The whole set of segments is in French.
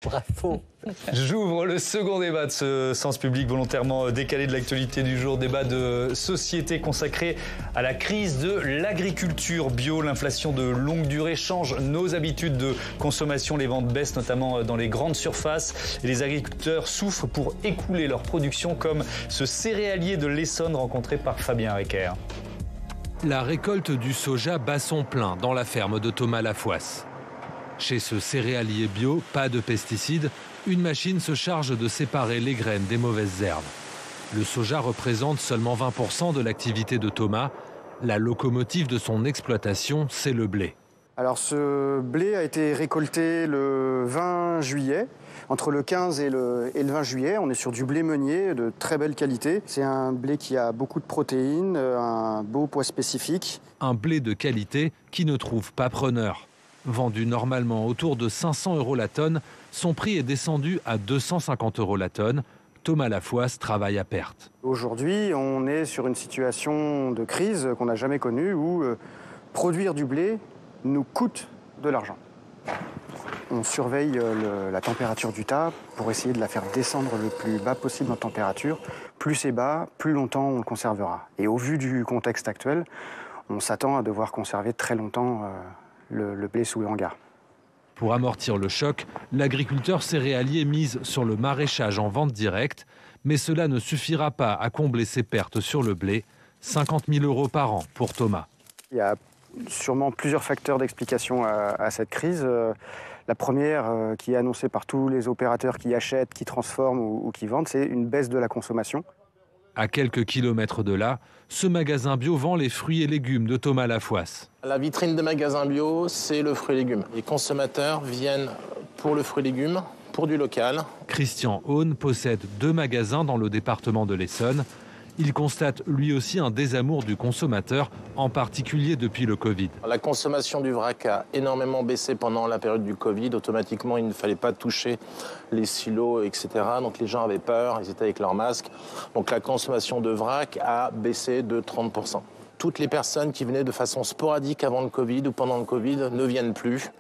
Bravo. J'ouvre le second débat de ce Sens Public volontairement décalé de l'actualité du jour. Débat de société consacré à la crise de l'agriculture bio. L'inflation de longue durée change nos habitudes de consommation. Les ventes baissent notamment dans les grandes surfaces. Et les agriculteurs souffrent pour écouler leur production, comme ce céréalier de l'Essonne rencontré par Fabien Recker. La récolte du soja bat son plein dans la ferme de Thomas Lafoisse. Chez ce céréalier bio, pas de pesticides, une machine se charge de séparer les graines des mauvaises herbes. Le soja représente seulement 20% de l'activité de Thomas. La locomotive de son exploitation, c'est le blé. Alors ce blé a été récolté le 20 juillet. Entre le 15 et le 20 juillet, on est sur du blé meunier de très belle qualité. C'est un blé qui a beaucoup de protéines, un beau poids spécifique. Un blé de qualité qui ne trouve pas preneur. Vendu normalement autour de 500 € la tonne, son prix est descendu à 250 € la tonne. Thomas Lafoisse travaille à perte. Aujourd'hui, on est sur une situation de crise qu'on n'a jamais connue où produire du blé nous coûte de l'argent. On surveille la température du tas pour essayer de la faire descendre le plus bas possible en température. Plus c'est bas, plus longtemps on le conservera. Et au vu du contexte actuel, on s'attend à devoir conserver très longtemps le blé sous le hangar. Pour amortir le choc, l'agriculteur céréalier mise sur le maraîchage en vente directe, mais cela ne suffira pas à combler ses pertes sur le blé. 50 000 € par an pour Thomas. Il y a sûrement plusieurs facteurs d'explication à cette crise. La première, qui est annoncée par tous les opérateurs qui achètent, qui transforment ou qui vendent, c'est une baisse de la consommation. À quelques kilomètres de là, ce magasin bio vend les fruits et légumes de Thomas Lafoisse. La vitrine des magasins bio, c'est le fruit et légumes. Les consommateurs viennent pour le fruit et légumes, pour du local. Christian Haune possède 2 magasins dans le département de l'Essonne. Il constate lui aussi un désamour du consommateur, en particulier depuis le Covid. La consommation du vrac a énormément baissé pendant la période du Covid. Automatiquement, il ne fallait pas toucher les silos, etc. Donc les gens avaient peur, ils étaient avec leur masque. Donc la consommation de vrac a baissé de 30%. Toutes les personnes qui venaient de façon sporadique avant le Covid ou pendant le Covid ne viennent plus.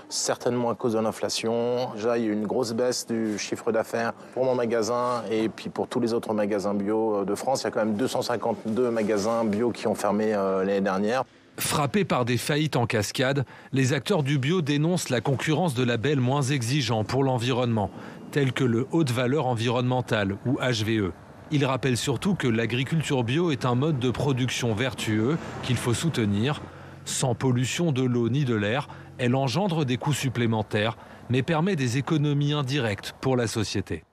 Certainement à cause de l'inflation. Déjà, il y a eu une grosse baisse du chiffre d'affaires pour mon magasin et puis pour tous les autres magasins bio de France. Il y a quand même 252 magasins bio qui ont fermé l'année dernière. Frappés par des faillites en cascade, les acteurs du bio dénoncent la concurrence de labels moins exigeants pour l'environnement, tels que le haute valeur environnementale ou HVE. Ils rappellent surtout que l'agriculture bio est un mode de production vertueux qu'il faut soutenir. Sans pollution de l'eau ni de l'air, elle engendre des coûts supplémentaires, mais permet des économies indirectes pour la société.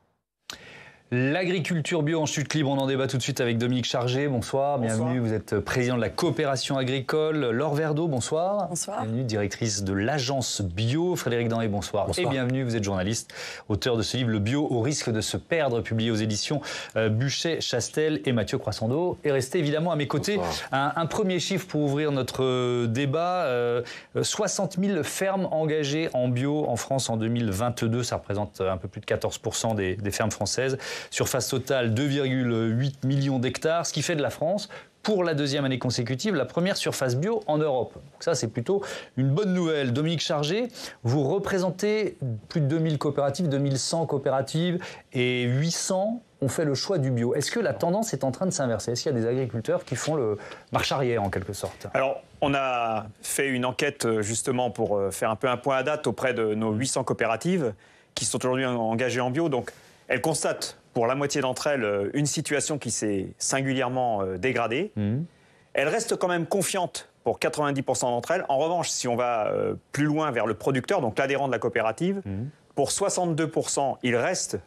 L'agriculture bio en chute libre, on en débat tout de suite avec Dominique Chargé. Bonsoir, bienvenue. Vous êtes président de la coopération agricole. Laure Verdeau, bonsoir. Bonsoir. Bienvenue, directrice de l'agence bio. Frédéric Danré, bonsoir. Et bienvenue, vous êtes journaliste, auteur de ce livre Le bio au risque de se perdre, publié aux éditions Buchet, Chastel et Mathieu Croissando. Et restez évidemment à mes côtés. Un premier chiffre pour ouvrir notre débat. 60 000 fermes engagées en bio en France en 2022. Ça représente un peu plus de 14% des fermes françaises. Surface totale 2,8 millions d'hectares, ce qui fait de la France, pour la deuxième année consécutive, la première surface bio en Europe. Donc ça, c'est plutôt une bonne nouvelle. Dominique Chargé, vous représentez plus de 2000 coopératives, 2100 coopératives et 800 ont fait le choix du bio. Est-ce que la tendance est en train de s'inverser? Est-ce qu'il y a des agriculteurs qui font le marche arrière en quelque sorte? Alors, on a fait une enquête justement pour faire un peu un point à date auprès de nos 800 coopératives qui sont aujourd'hui engagées en bio. Donc, elles constatent pour la moitié d'entre elles une situation qui s'est singulièrement dégradée. Elles restent quand même confiantes pour 90% d'entre elles. En revanche, si on va plus loin vers le producteur, donc l'adhérent de la coopérative, pour 62%, ils restent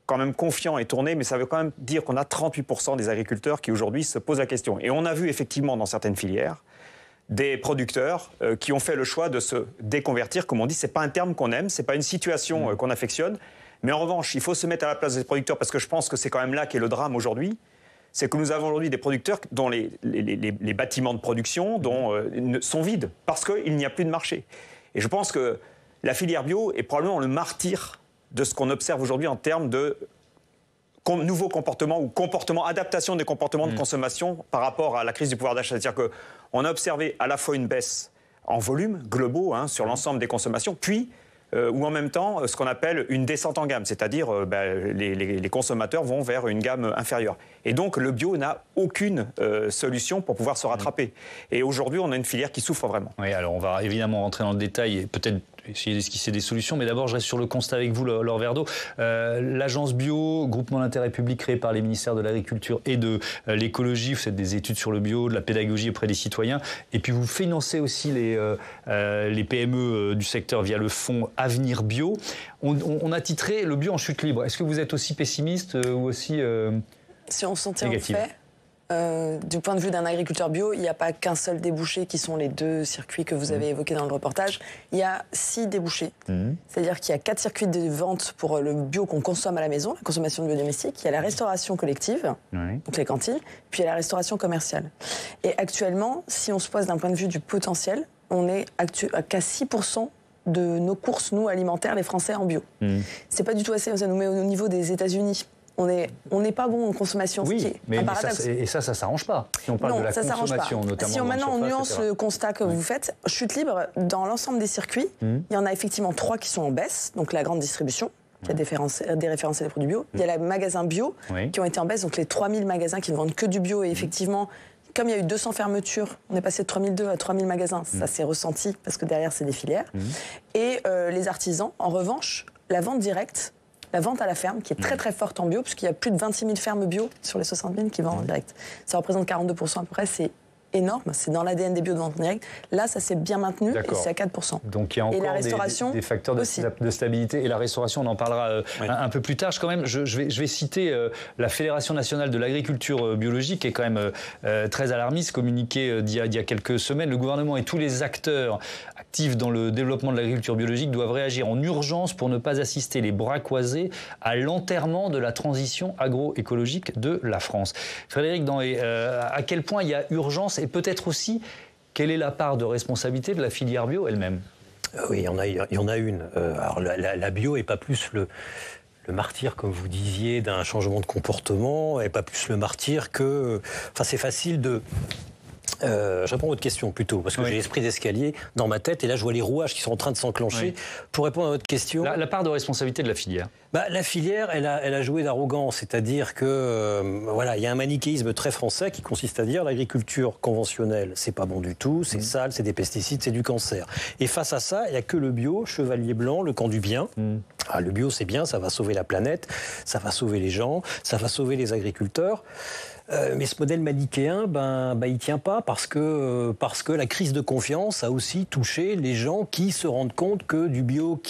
quand même confiants et tournés, mais ça veut quand même dire qu'on a 38% des agriculteurs qui aujourd'hui se posent la question. Et on a vu effectivement dans certaines filières des producteurs qui ont fait le choix de se déconvertir. Comme on dit, ce n'est pas un terme qu'on aime, ce n'est pas une situation qu'on affectionne. Mais en revanche, il faut se mettre à la place des producteurs parce que je pense que c'est quand même là qu'est le drame aujourd'hui. C'est que nous avons aujourd'hui des producteurs dont les bâtiments de production sont vides parce qu'il n'y a plus de marché. Et je pense que la filière bio est probablement le martyr de ce qu'on observe aujourd'hui en termes de nouveaux comportements ou adaptation des comportements de consommation par rapport à la crise du pouvoir d'achat. C'est-à-dire qu'on a observé à la fois une baisse en volume globaux sur l'ensemble des consommations, puis ou en même temps ce qu'on appelle une descente en gamme, c'est-à-dire les consommateurs vont vers une gamme inférieure. Et donc le bio n'a aucune solution pour pouvoir se rattraper. Et aujourd'hui, on a une filière qui souffre vraiment. Oui, alors on va évidemment rentrer dans le détail et peut-être essayer d'esquisser des solutions, mais d'abord je reste sur le constat avec vous, Laure Verdeau. L'agence bio, groupement d'intérêt public créé par les ministères de l'Agriculture et de l'écologie, vous faites des études sur le bio, de la pédagogie auprès des citoyens, et puis vous financez aussi les PME du secteur via le fonds Avenir Bio. On a titré le bio en chute libre. Est-ce que vous êtes aussi pessimiste ou aussi si on s'en tient au négatif? fait, du point de vue d'un agriculteur bio, il n'y a pas qu'un seul débouché qui sont les 2 circuits que vous avez évoqués dans le reportage. Il y a 6 débouchés. C'est-à-dire qu'il y a 4 circuits de vente pour le bio qu'on consomme à la maison, la consommation de bio-domestique. Il y a la restauration collective, donc les cantines, puis il y a la restauration commerciale. Et actuellement, si on se pose d'un point de vue du potentiel, on est à qu'à 6% de nos courses, nous, alimentaires, les Français, en bio. C'est pas du tout assez, ça nous met au niveau des États-Unis. On n'est pas bon en consommation, oui, ce qui est mais un paradoxe. ça s'arrange pas. Si on parle non, de la ça s'arrange consommation, pas. notamment. Si maintenant on nuance etc. le constat que vous faites, chute libre, dans l'ensemble des circuits, il y en a effectivement 3 qui sont en baisse, donc la grande distribution, qui a déréférencé les produits bio. Il y a les magasins bio qui ont été en baisse, donc les 3000 magasins qui ne vendent que du bio, et effectivement, comme il y a eu 200 fermetures, on est passé de 3002 à 3000 magasins, ça s'est ressenti, parce que derrière, c'est des filières. Et les artisans, en revanche, la vente directe, la vente à la ferme, qui est très très forte en bio, puisqu'il y a plus de 26 000 fermes bio sur les 60 000 qui vendent en direct. Ça représente 42% à peu près, c'est énorme, c'est dans l'ADN des bio de vente en direct. Là, ça s'est bien maintenu et c'est à 4%. Donc il y a encore des facteurs de stabilité. Et la restauration, on en parlera un peu plus tard. Je vais citer la Fédération nationale de l'agriculture biologique, qui est quand même très alarmiste, communiqué d'il y a quelques semaines. Le gouvernement et tous les acteurs actifs dans le développement de l'agriculture biologique doivent réagir en urgence pour ne pas assister les bras croisés à l'enterrement de la transition agroécologique de la France. Frédéric Danhé, à quel point il y a urgence et peut-être aussi quelle est la part de responsabilité de la filière bio elle-même? Oui, il y en a une. Alors la bio n'est pas plus le martyr, comme vous disiez, d'un changement de comportement, et pas plus le martyr que... Enfin, c'est facile de... je réponds à votre question plutôt, parce que j'ai l'esprit d'escalier dans ma tête, et là je vois les rouages qui sont en train de s'enclencher. Pour répondre à votre question... La part de responsabilité de la filière. La filière, elle a joué d'arrogance, c'est-à-dire que il y a un manichéisme très français qui consiste à dire l'agriculture conventionnelle, c'est pas bon du tout, c'est sale, c'est des pesticides, c'est du cancer. Et face à ça, il n'y a que le bio, chevalier blanc, le camp du bien. Le bio, c'est bien, ça va sauver la planète, ça va sauver les gens, ça va sauver les agriculteurs. Mais ce modèle manichéen, il tient pas parce que la crise de confiance a aussi touché les gens qui se rendent compte que du bio,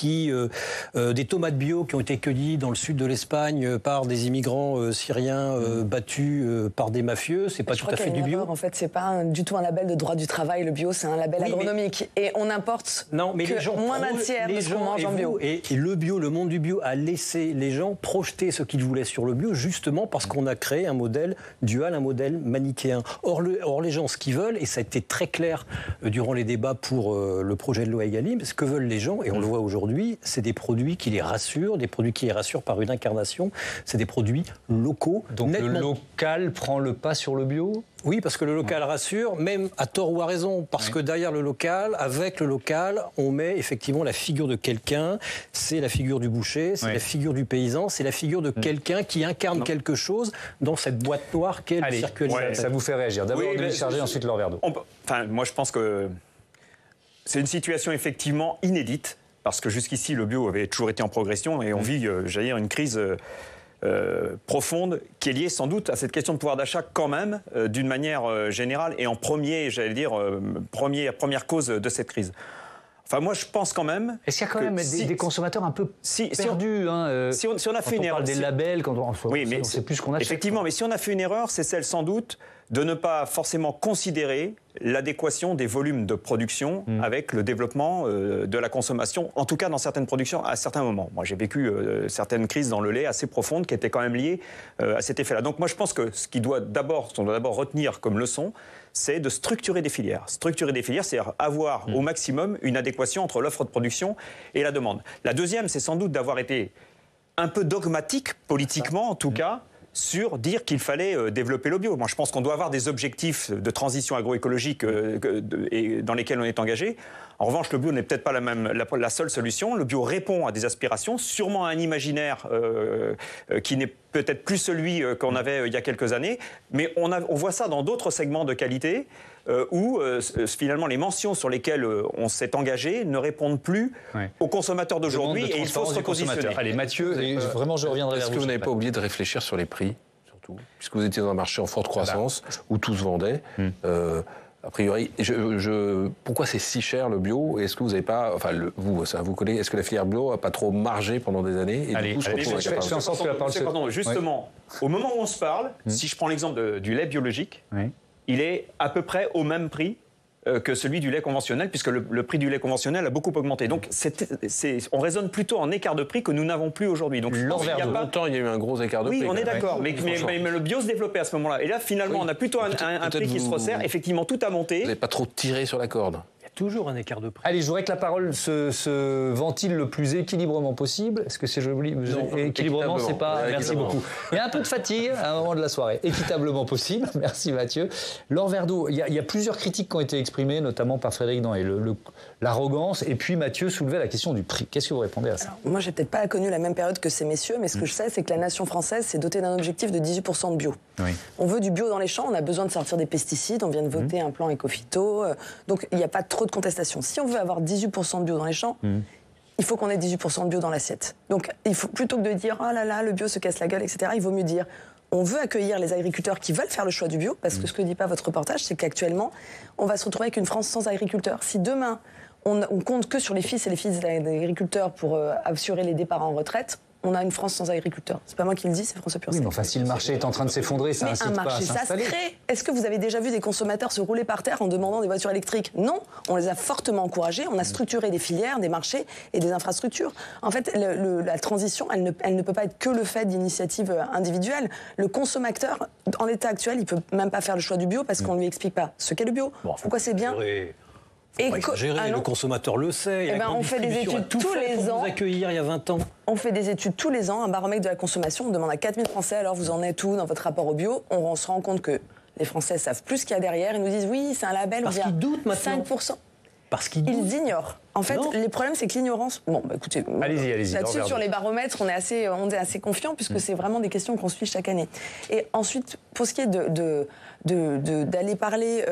des tomates bio qui ont été cueillies dans le sud de l'Espagne par des immigrants syriens battus par des mafieux, c'est pas tout à fait du bio. En fait, c'est pas du tout un label de droit du travail. Le bio, c'est un label agronomique, et on importe moins d'un tiers de ce qu'on mange en bio. Et le bio, le monde du bio a laissé les gens projeter ce qu'ils voulaient sur le bio, justement parce qu'on a créé un modèle dual, un modèle manichéen. Or, les gens, ce qu'ils veulent, et ça a été très clair durant les débats pour le projet de loi Egalim, ce que veulent les gens, et on le voit aujourd'hui, c'est des produits qui les rassurent, des produits qui les rassurent par une incarnation, c'est des produits locaux. Donc le local prend le pas sur le bio ? Oui, parce que le local rassure, même à tort ou à raison, parce que derrière le local, avec le local, on met effectivement la figure de quelqu'un, c'est la figure du boucher, c'est la figure du paysan, c'est la figure de quelqu'un qui incarne quelque chose dans cette boîte noire qu'est le circuit. Ça vous fait réagir. D'abord, Denis Chargé, ensuite Laure Verdeau. Moi, je pense que c'est une situation effectivement inédite, parce que jusqu'ici, le bio avait toujours été en progression, et on vit, j'allais dire, une crise... profonde, qui est liée sans doute à cette question de pouvoir d'achat quand même, d'une manière générale, et en premier, j'allais dire, première cause de cette crise. Enfin, moi, je pense quand même... Est-ce qu'il y a quand même des consommateurs un peu perdus si on a fait une erreur... Quand on parle des labels, quand on sait plus ce qu'on achète. Effectivement, mais si on a fait une erreur, c'est celle sans doute de ne pas forcément considérer l'adéquation des volumes de production avec le développement de la consommation, en tout cas dans certaines productions à certains moments. Moi, j'ai vécu certaines crises dans le lait assez profondes qui étaient quand même liées à cet effet-là. Donc moi, je pense que ce qu'on doit d'abord retenir comme leçon, c'est de structurer des filières. Structurer des filières, c'est avoir au maximum une adéquation entre l'offre de production et la demande. La deuxième, c'est sans doute d'avoir été un peu dogmatique, politiquement en tout cas, sur dire qu'il fallait développer le bio. Moi, je pense qu'on doit avoir des objectifs de transition agroécologique dans lesquels on est engagé. En revanche, le bio n'est peut-être pas la seule solution. Le bio répond à des aspirations, sûrement à un imaginaire qui n'est peut-être plus celui qu'on avait il y a quelques années, mais on voit ça dans d'autres segments de qualité où finalement les mentions sur lesquelles on s'est engagé ne répondent plus aux consommateurs d'aujourd'hui et il faut se repositionner. Allez, Mathieu, vraiment je reviendrai vers vous. Est-ce que vous n'avez pas oublié de réfléchir sur les prix, surtout, puisque vous étiez dans un marché en forte croissance, où tout se vendait a priori, pourquoi c'est si cher le bio? Est-ce que vous n'avez pas, enfin vous collègues, est-ce que la filière bio n'a pas trop margé pendant des années et allez, du coup, je fais en sorte que la parole justement, au moment où on se parle, si je prends l'exemple du lait biologique, il est à peu près au même prix que celui du lait conventionnel, puisque le prix du lait conventionnel a beaucoup augmenté. Donc on raisonne plutôt en écart de prix que nous n'avons plus aujourd'hui. Donc longtemps, il y a eu un gros écart de prix. Oui, on est d'accord, mais le bio se développait à ce moment-là. Et là, finalement, on a plutôt un prix qui se resserre. Effectivement, tout a monté. Vous n'avez pas trop tiré sur la corde. Toujours un écart de prix. Allez, je voudrais que la parole se ventile le plus équilibrement possible. Est-ce que c'est joli? Équilibrement, c'est pas... Merci beaucoup. Il y a un peu de fatigue à un moment de la soirée. Équitablement possible. Merci Mathieu. Laure Verdeau, il y a plusieurs critiques qui ont été exprimées, notamment par Frédéric Danet. L'arrogance. Et puis Mathieu soulevait la question du prix. Qu'est-ce que vous répondez à ça? Alors, moi, j'ai peut-être pas connu la même période que ces messieurs, mais ce que je sais, c'est que la nation française s'est dotée d'un objectif de 18% de bio. Oui. On veut du bio dans les champs, on a besoin de sortir des pesticides, on vient de voter un plan éco-phyto, donc il n'y a pas trop de contestation. Si on veut avoir 18% de bio dans les champs, il faut qu'on ait 18% de bio dans l'assiette. Donc il faut, plutôt que de dire « oh là là, le bio se casse la gueule », etc., il vaut mieux dire « on veut accueillir les agriculteurs qui veulent faire le choix du bio », parce que ce que dit pas votre reportage, c'est qu'actuellement, on va se retrouver avec une France sans agriculteurs. Si demain, on compte que sur les fils et les filles des agriculteurs pour assurer les départs en retraite, on a une France sans agriculteurs. C'est pas moi qui le dis, c'est François Purcell. Oui, mais enfin, si le marché est en train de s'effondrer, ça incite pas à s'installer. Ça se crée. Est-ce que vous avez déjà vu des consommateurs se rouler par terre en demandant des voitures électriques? Non, on les a fortement encouragés. On a structuré des filières, des marchés et des infrastructures. En fait, la transition, elle ne peut pas être que le fait d'initiatives individuelles. Le consommateur, en l'état actuel, il peut même pas faire le choix du bio parce qu'on lui explique pas ce qu'est le bio, pourquoi c'est bien. Le consommateur le sait. On fait des études tous les ans. Vous accueillir il y a 20 ans. On fait des études tous les ans, un baromètre de la consommation. On demande à 4000 Français, alors vous en êtes où dans votre rapport au bio? On se rend compte que les Français savent plus ce qu'il y a derrière. Ils nous disent oui, c'est un label. Parce qu'ils doutent maintenant. 5%. Parce qu'ils doutent. Ils ignorent. En fait, les problèmes, c'est que l'ignorance... Bon, bah écoutez, allez-y. Là-dessus, sur les baromètres, on est assez confiants, puisque c'est vraiment des questions qu'on suit chaque année. Et ensuite, pour ce qui est d'aller parler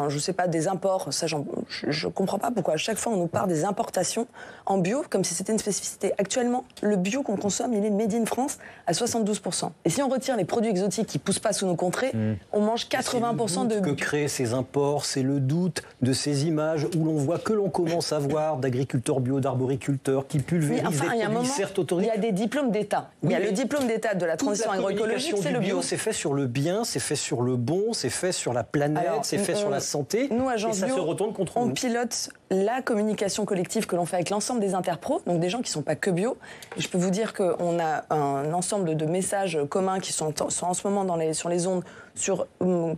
je sais pas, des imports, ça, je comprends pas pourquoi à chaque fois on nous parle des importations en bio, comme si c'était une spécificité. Actuellement, le bio qu'on consomme, il est made in France à 72%. Et si on retire les produits exotiques qui poussent pas sous nos contrées, on mange 80% de bio. Que créent ces imports, c'est le doute de ces images où l'on voit que l'on commence à voir d'agriculteurs bio, d'arboriculteurs qui pulvérisent des produits certes autorisés. Il y a des diplômes d'État. Il y a le diplôme d'État de la transition agroécologique, c'est le bio. C'est fait sur le bien, c'est fait sur le bon, c'est fait sur la planète, c'est fait sur la santé. Nous, Agence Bio, se retourne contre nous. On pilote la communication collective que l'on fait avec l'ensemble des interpros, donc des gens qui ne sont pas que bio. Et je peux vous dire qu'on a un ensemble de messages communs qui sont en ce moment sur les ondes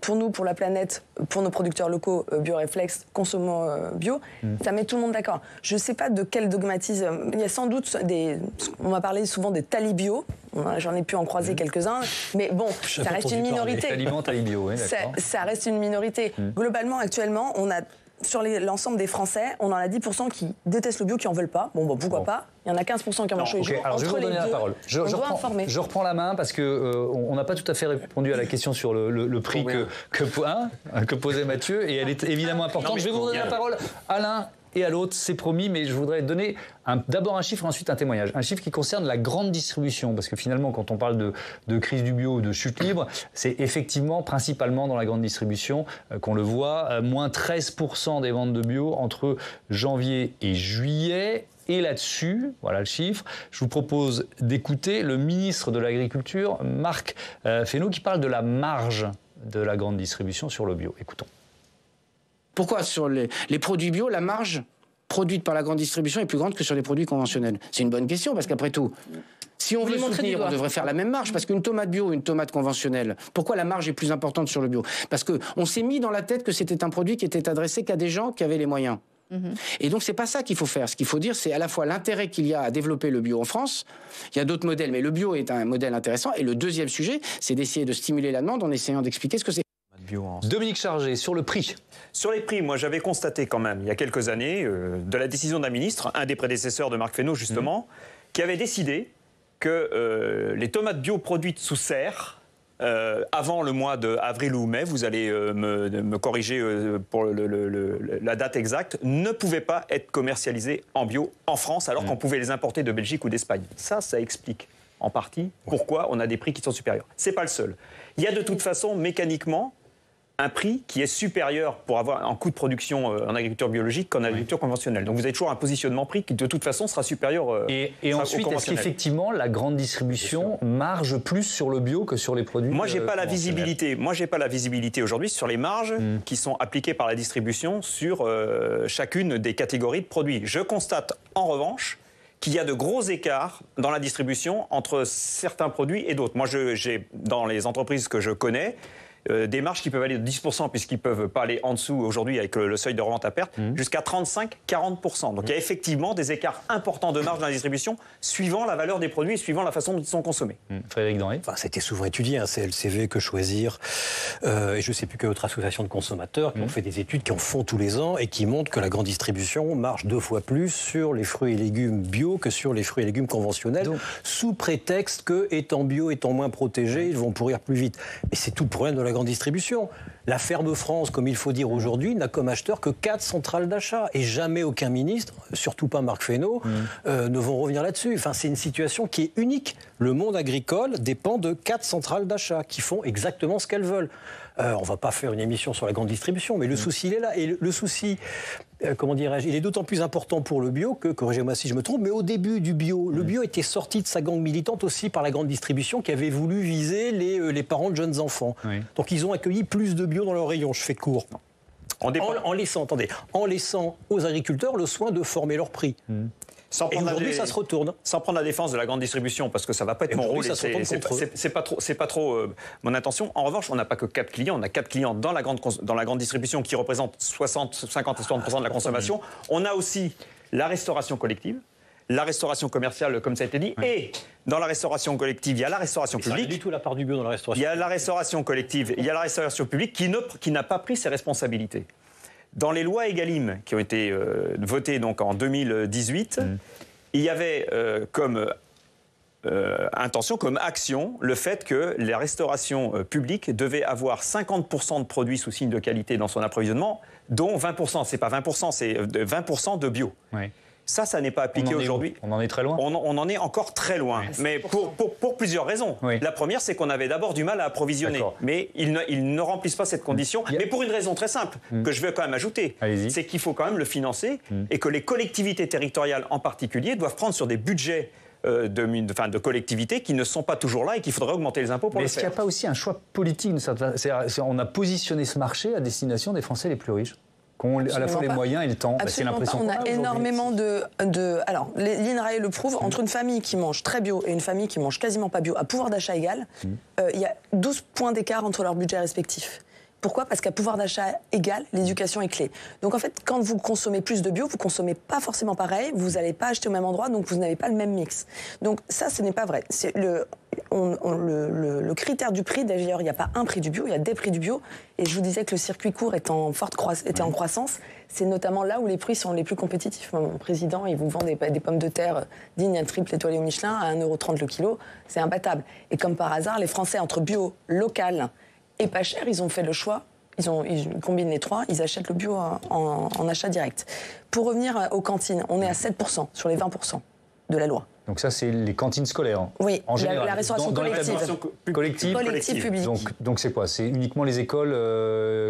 pour nous, pour la planète, pour nos producteurs locaux, Bioréflexe, consommons bio. Ça met tout le monde d'accord. Je ne sais pas de quel dogmatisme. Il y a sans doute on m'a parlé souvent des talibio. J'en ai pu en croiser quelques-uns. Mais bon, ça reste une minorité. Talibio, oui, ça reste une minorité. Globalement, actuellement, on a sur l'ensemble des Français, on en a 10% qui détestent le bio, qui en veulent pas. Pourquoi pas? Il y en a 15% qui en mangent tous les jours. Alors je vais vous donner la parole. Je reprends la main parce que on n'a pas tout à fait répondu à la question sur le prix que posait Mathieu, et elle est évidemment importante. Je vais vous donner la parole à l'un et à l'autre, c'est promis, mais je voudrais donner d'abord un chiffre et ensuite un témoignage. Un chiffre qui concerne la grande distribution, parce que finalement, quand on parle de crise du bio ou de chute libre, c'est effectivement principalement dans la grande distribution qu'on le voit. Moins 13% des ventes de bio entre janvier et juillet. Et là-dessus, voilà le chiffre, je vous propose d'écouter le ministre de l'Agriculture, Marc Fesneau, qui parle de la marge de la grande distribution sur le bio. Écoutons. Pourquoi sur les produits bio, la marge produite par la grande distribution est plus grande que sur les produits conventionnels? C'est une bonne question, parce qu'après tout, si on veut soutenir, on devrait faire la même marge, parce qu'une tomate bio, une tomate conventionnelle, pourquoi la marge est plus importante sur le bio? Parce qu'on s'est mis dans la tête que c'était un produit qui était adressé qu'à des gens qui avaient les moyens. Et donc c'est pas ça qu'il faut faire. Ce qu'il faut dire, c'est à la fois l'intérêt qu'il y a à développer le bio en France. Il y a d'autres modèles, mais le bio est un modèle intéressant. Et le deuxième sujet, c'est d'essayer de stimuler la demande en essayant d'expliquer ce que c'est. bio. Dominique Chargé, sur le prix. Sur les prix, moi j'avais constaté quand même, il y a quelques années, de la décision d'un ministre, un des prédécesseurs de Marc Fesneau justement, qui avait décidé que les tomates bio produites sous serre, avant le mois d'avril ou mai, vous allez me corriger pour la date exacte, ne pouvaient pas être commercialisées en bio en France, alors qu'on pouvait les importer de Belgique ou d'Espagne. Ça explique en partie pourquoi on a des prix qui sont supérieurs. C'est pas le seul. Il y a de toute façon, mécaniquement, un prix qui est supérieur pour avoir un coût de production en agriculture biologique qu'en agriculture conventionnelle. Donc vous avez toujours un positionnement prix qui de toute façon sera supérieur et ensuite, est-ce qu'effectivement la grande distribution marge plus sur le bio que sur les produits Moi, j'ai pas la visibilité. Moi, j'ai pas la visibilité aujourd'hui sur les marges qui sont appliquées par la distribution sur chacune des catégories de produits. Je constate en revanche qu'il y a de gros écarts dans la distribution entre certains produits et d'autres. Moi, j'ai dans les entreprises que je connais des marges qui peuvent aller de 10%, puisqu'ils ne peuvent pas aller en dessous aujourd'hui avec le seuil de revente à perte, jusqu'à 35-40%. Donc il y a effectivement des écarts importants de marge dans la distribution, suivant la valeur des produits et suivant la façon dont ils sont consommés. Frédéric Denré. Enfin, c'était souvent étudié, c'est LCV, Que Choisir, et je ne sais plus quelle autre association de consommateurs qui ont fait des études qui en font tous les ans et qui montrent que la grande distribution marche 2 fois plus sur les fruits et légumes bio que sur les fruits et légumes conventionnels, sous prétexte que, étant bio, étant moins protégés, ils vont pourrir plus vite. Mais c'est tout le problème de la grande distribution. La Ferme France, comme il faut dire aujourd'hui, n'a comme acheteur que 4 centrales d'achat. Et jamais aucun ministre, surtout pas Marc Fesneau, ne vont revenir là-dessus. Enfin, c'est une situation qui est unique. Le monde agricole dépend de 4 centrales d'achat qui font exactement ce qu'elles veulent. On ne va pas faire une émission sur la grande distribution, mais le souci, il est là. Et le souci, comment dirais-je, il est d'autant plus important pour le bio que, corrigez-moi si je me trompe, mais au début du bio, le bio était sorti de sa gangue militante aussi par la grande distribution qui avait voulu viser les parents de jeunes enfants. Donc ils ont accueilli plus de bio dans leur rayon, je fais court. En laissant aux agriculteurs le soin de former leur prix. Et aujourd'hui, ça se retourne. Sans prendre la défense de la grande distribution, parce que ça ne va pas être mon rôle, c'est pas trop mon intention. En revanche, on n'a pas que 4 clients, on a 4 clients dans la grande distribution qui représentent 50 et 60% de la consommation. On a aussi la restauration collective, la restauration commerciale, comme ça a été dit, et dans la restauration collective, il y a la restauration publique. Ça du tout la part du bio dans la restauration. Il y a la restauration collective, il y a la restauration publique qui n'a pas pris ses responsabilités. Dans les lois Egalim qui ont été votées donc en 2018, il y avait comme intention, comme action, le fait que la restauration publique devait avoir 50% de produits sous signe de qualité dans son approvisionnement, dont 20%. C'est pas 20%, c'est 20% de bio. Ça n'est pas appliqué aujourd'hui. On en est très loin. On en est encore très loin. Mais pour plusieurs raisons. La première, c'est qu'on avait d'abord du mal à approvisionner. Mais ils ne remplissent pas cette condition. Mais pour une raison très simple, que je vais quand même ajouter, c'est qu'il faut quand même le financer et que les collectivités territoriales en particulier doivent prendre sur des budgets de collectivités qui ne sont pas toujours là et qu'il faudrait augmenter les impôts pour le faire. Est-ce qu'il n'y a pas aussi un choix politique? On a positionné ce marché à destination des Français les plus riches, qui ont à la fois les moyens et le temps. C'est l'impression qu'on a énormément alors, l'INRAE le prouve, entre une famille qui mange très bio et une famille qui mange quasiment pas bio, à pouvoir d'achat égal, il y a 12 points d'écart entre leurs budgets respectifs. Pourquoi? Parce qu'à pouvoir d'achat égal, l'éducation est clé. Donc en fait, quand vous consommez plus de bio, vous consommez pas forcément pareil, vous n'allez pas acheter au même endroit, donc vous n'avez pas le même mix. Donc ça, ce n'est pas vrai. C'est le critère du prix, d'ailleurs, il n'y a pas un prix du bio, il y a des prix du bio. Et je vous disais que le circuit court était en croissance. C'est notamment là où les prix sont les plus compétitifs. Mon président, il vous vend des pommes de terre dignes d'un triple étoilé au Michelin à 1,30 € le kilo. C'est imbattable. Et comme par hasard, les Français, entre bio, local et pas cher, ils ont fait le choix, ils combinent les trois, ils achètent le bio en achat direct. Pour revenir aux cantines, on est à 7% sur les 20% de la loi. Donc ça, c'est les cantines scolaires. Oui, en général, la restauration collective. Collective publique. Donc c'est quoi? C'est uniquement les écoles,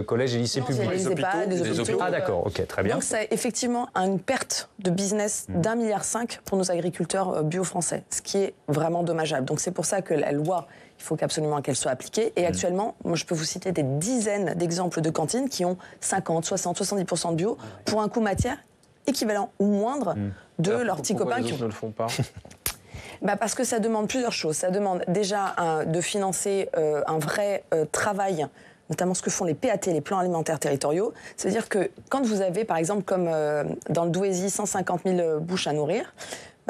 collèges et lycées publics? Les EHPAD, les hôpitaux. Ah d'accord, ok, très bien. Donc c'est effectivement une perte de business d'1,5 milliard pour nos agriculteurs bio français, ce qui est vraiment dommageable. Donc c'est pour ça que la loi, il faut absolument qu'elle soit appliquée. Et actuellement, moi je peux vous citer des dizaines d'exemples de cantines qui ont 50, 60, 70% de bio pour un coût matière équivalent ou moindre de leurs petits copains qui ne le font pas. Parce que ça demande plusieurs choses. Ça demande déjà de financer un vrai travail, notamment ce que font les PAT, les plans alimentaires territoriaux. C'est-à-dire que quand vous avez, par exemple, comme dans le Douaisis, 150 000 bouches à nourrir,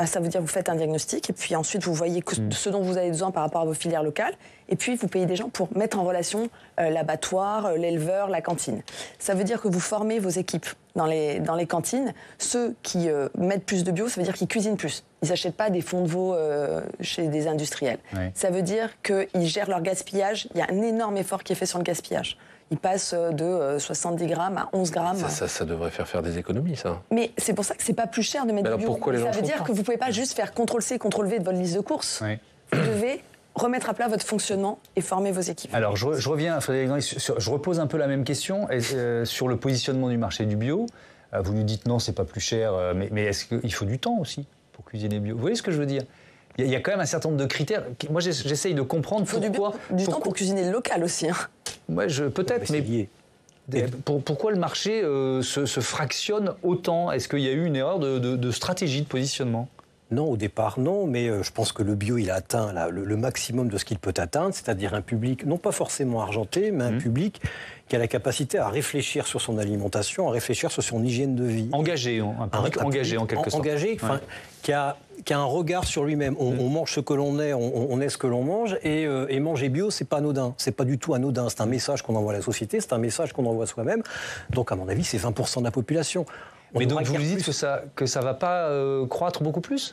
ça veut dire que vous faites un diagnostic et puis ensuite vous voyez ce dont vous avez besoin par rapport à vos filières locales. et puis vous payez des gens pour mettre en relation l'abattoir, l'éleveur, la cantine. Ça veut dire que vous formez vos équipes dans les cantines. Ceux qui mettent plus de bio, ça veut dire qu'ils cuisinent plus. Ils n'achètent pas des fonds de veau chez des industriels. Oui. Ça veut dire qu'ils gèrent leur gaspillage. Il y a un énorme effort qui est fait sur le gaspillage. Ils passent de 70 grammes à 11 grammes. Ça devrait faire des économies, ça. Mais c'est pour ça que c'est pas plus cher de mettre du bio. Pourquoi les gens ça veut dire que vous pouvez pas juste faire CTRL-C, CTRL-V de votre liste de courses. Oui. Vous devez remettre à plat votre fonctionnement et former vos équipes. Alors, je reviens, Frédéric Dans, je repose un peu la même question sur le positionnement du marché du bio. Vous nous dites non, c'est pas plus cher, mais est-ce qu'il faut du temps aussi pour cuisiner bio? Vous voyez ce que je veux dire? Il y a quand même un certain nombre de critères. Moi, j'essaye de comprendre pourquoi... Du temps pour cuisiner local aussi. Hein. Ouais, peut-être, mais pourquoi le marché se fractionne autant? Est-ce qu'il y a eu une erreur de stratégie, de positionnement? Non, au départ, non, mais je pense que le bio, il a atteint le maximum de ce qu'il peut atteindre, c'est-à-dire un public, non pas forcément argenté, mais un public qui a la capacité à réfléchir sur son alimentation, à réfléchir sur son hygiène de vie. Engagé, un public engagé en quelque sorte. Engagé, qui a un regard sur lui-même. On mange ce que l'on est, on est ce que l'on mange, et manger bio, c'est pas anodin. C'est pas du tout anodin. C'est un message qu'on envoie à la société, c'est un message qu'on envoie à soi-même. Donc, à mon avis, c'est 20% de la population. Mais donc, vous dites que ça va pas croître beaucoup plus?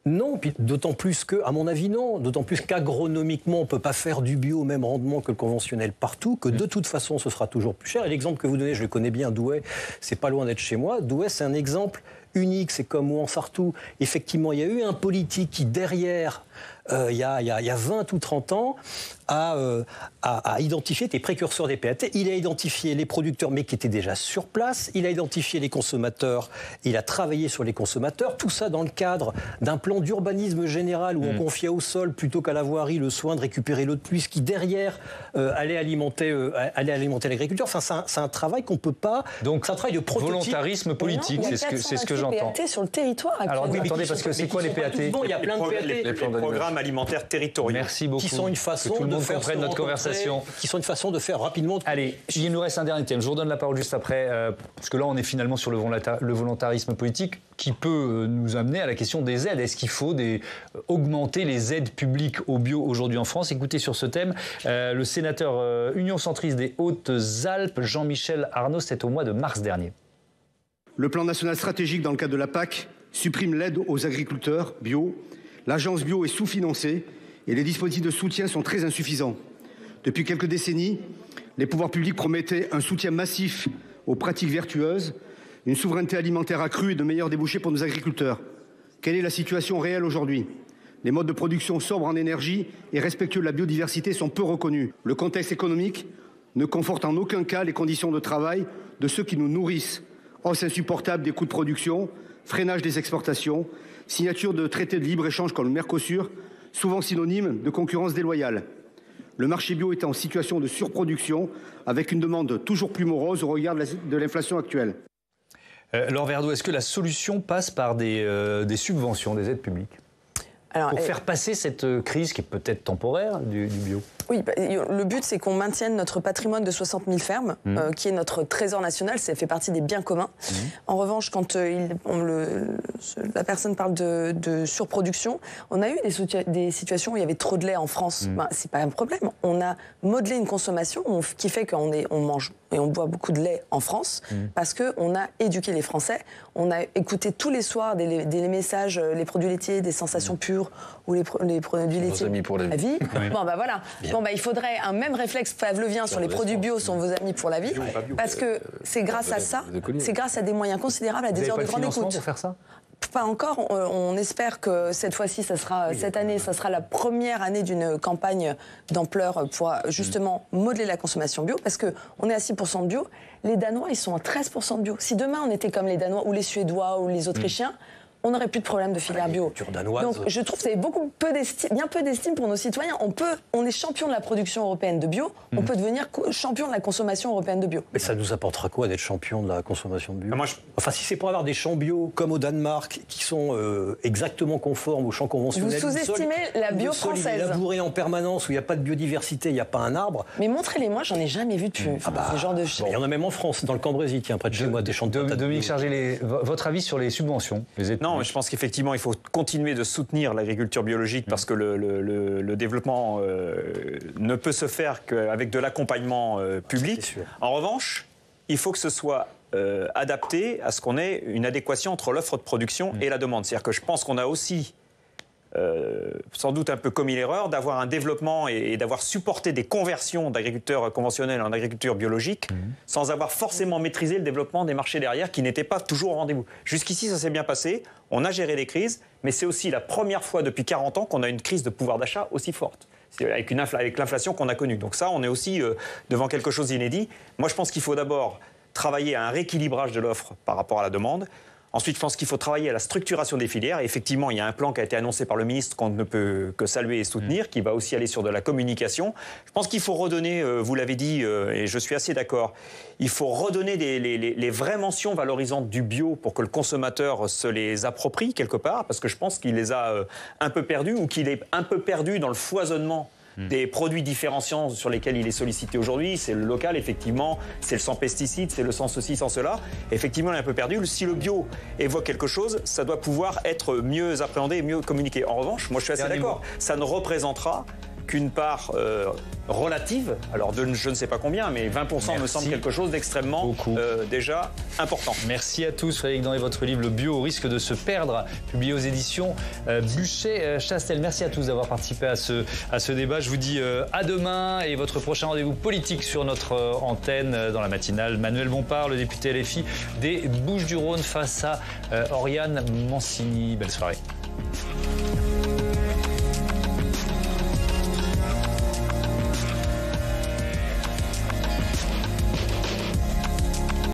Non, d'autant plus que, à mon avis, non. D'autant plus qu'agronomiquement, on ne peut pas faire du bio au même rendement que le conventionnel partout, que de toute façon, ce sera toujours plus cher. Et l'exemple que vous donnez, je le connais bien, Douai, c'est pas loin d'être chez moi. Douai, c'est un exemple unique, c'est comme Ouansartou. Effectivement, il y a eu un politique qui, derrière, il y a 20 ou 30 ans, a identifié des précurseurs des PAT. Il a identifié les producteurs, mais qui étaient déjà sur place. Il a identifié les consommateurs. Il a travaillé sur les consommateurs. Tout ça dans le cadre d'un plan d'urbanisme général où on confiait au sol, plutôt qu'à la voirie, le soin de récupérer l'eau de pluie, ce qui, derrière, allait alimenter l'agriculture. Enfin, c'est un travail qu'on ne peut pas... Donc, c'est un travail de prototype. Volontarisme politique, c'est ce que j'entends. PAT sur le territoire. Alors, oui, attendez, parce que c'est quoi les PAT? Il y a plein de PAT. Les programmes alimentaires territoriaux. Merci beaucoup. Qui sont une façon de faire notre conversation. Qui sont une façon de faire rapidement. Allez, il nous reste un dernier thème. Je vous redonne la parole juste après, parce que là, on est finalement sur le volontarisme politique qui peut nous amener à la question des aides. Est-ce qu'il faut augmenter les aides publiques au bio aujourd'hui en France? Écoutez sur ce thème, le sénateur Union centriste des Hautes-Alpes, Jean-Michel Arnaud, c'était au mois de mars dernier. Le plan national stratégique dans le cadre de la PAC supprime l'aide aux agriculteurs bio. L'agence bio est sous-financée et les dispositifs de soutien sont très insuffisants. Depuis quelques décennies, les pouvoirs publics promettaient un soutien massif aux pratiques vertueuses, une souveraineté alimentaire accrue et de meilleurs débouchés pour nos agriculteurs. Quelle est la situation réelle aujourd'hui? Les modes de production sobres en énergie et respectueux de la biodiversité sont peu reconnus. Le contexte économique ne conforte en aucun cas les conditions de travail de ceux qui nous nourrissent. Hausse insupportable des coûts de production, freinage des exportations, signature de traités de libre-échange comme le Mercosur, souvent synonyme de concurrence déloyale. Le marché bio est en situation de surproduction, avec une demande toujours plus morose au regard de l'inflation actuelle. Laure Verdeau, est-ce que la solution passe par des subventions, des aides publiques? Alors, pour faire passer cette crise qui est peut-être temporaire du bio? Oui, le but, c'est qu'on maintienne notre patrimoine de 60 000 fermes, qui est notre trésor national, ça fait partie des biens communs. En revanche, quand la personne parle de surproduction, on a eu des situations où il y avait trop de lait en France. C'est pas un problème. On a modelé une consommation qui fait qu'on mange et on boit beaucoup de lait en France, parce qu'on a éduqué les Français. On a écouté tous les soirs des messages, les produits laitiers, des sensations pures, ou les produits laitiers pour la vie. Bon, bah voilà. Bon, bah, il faudrait un même réflexe pavlovien sur les produits bio sont vos amis pour la vie, parce que c'est grâce à ça, c'est grâce à des moyens considérables, à des heures de grande écoute. Pour faire ça? Pas encore. On espère que cette fois-ci, cette année, ça sera la première année d'une campagne d'ampleur pour justement modeler la consommation bio, parce qu'on est à 6% de bio. Les Danois, ils sont à 13% de bio. Si demain, on était comme les Danois ou les Suédois ou les Autrichiens, on n'aurait plus de problème de filière bio. Donc je trouve que c'est bien peu d'estime pour nos citoyens. On est champion de la production européenne de bio, on peut devenir champion de la consommation européenne de bio. Mais ça nous apportera quoi d'être champion de la consommation de bio? Enfin, si c'est pour avoir des champs bio comme au Danemark, qui sont exactement conformes aux champs conventionnels. Vous sous-estimez la bio française. Il est labouré en permanence, où il n'y a pas de biodiversité, il n'y a pas un arbre. Mais montrez-les-moi, j'en ai jamais vu depuis. Ce genre de... Il y en a même en France, dans le Cambrésis, près de chez moi, des champs de patates. Dominique Chargé, votre avis sur les subventions, les aides? Non, Non, mais je pense qu'effectivement, il faut continuer de soutenir l'agriculture biologique parce que le développement ne peut se faire qu'avec de l'accompagnement public. En revanche, il faut que ce soit adapté à ce qu'on ait une adéquation entre l'offre de production et la demande. C'est-à-dire que je pense qu'on a aussi sans doute un peu commis l'erreur d'avoir un développement et d'avoir supporté des conversions d'agriculteurs conventionnels en agriculture biologique sans avoir forcément maîtrisé le développement des marchés derrière qui n'étaient pas toujours au rendez-vous. Jusqu'ici, ça s'est bien passé, on a géré les crises, mais c'est aussi la première fois depuis 40 ans qu'on a une crise de pouvoir d'achat aussi forte. C'est avec l'inflation qu'on a connue. Donc ça, on est aussi devant quelque chose d'inédit. Moi, je pense qu'il faut d'abord travailler à un rééquilibrage de l'offre par rapport à la demande. Ensuite, je pense qu'il faut travailler à la structuration des filières. Et effectivement, il y a un plan qui a été annoncé par le ministre qu'on ne peut que saluer et soutenir, qui va aussi aller sur de la communication. Je pense qu'il faut redonner, vous l'avez dit, et je suis assez d'accord, il faut redonner les vraies mentions valorisantes du bio pour que le consommateur se les approprie quelque part, parce que je pense qu'il les a un peu perdus ou qu'il est un peu perdu dans le foisonnement des produits différenciants sur lesquels il est sollicité aujourd'hui. C'est le local, effectivement, c'est le sans pesticides, c'est le sans ceci, sans cela. Effectivement, il est un peu perdu. Si le bio évoque quelque chose, ça doit pouvoir être mieux appréhendé et mieux communiqué. En revanche, moi je suis assez d'accord, ça ne représentera qu'une part relative, alors de je ne sais pas combien, mais 20% me semble quelque chose d'extrêmement déjà important. Merci à tous. Frédéric Danet, votre livre Le bio au risque de se perdre, publié aux éditions Buchet-Chastel. Merci à tous d'avoir participé à ce débat. Je vous dis à demain et votre prochain rendez-vous politique sur notre antenne dans la matinale. Manuel Bompard, le député LFI des Bouches-du-Rhône face à Oriane Mancini. Belle soirée.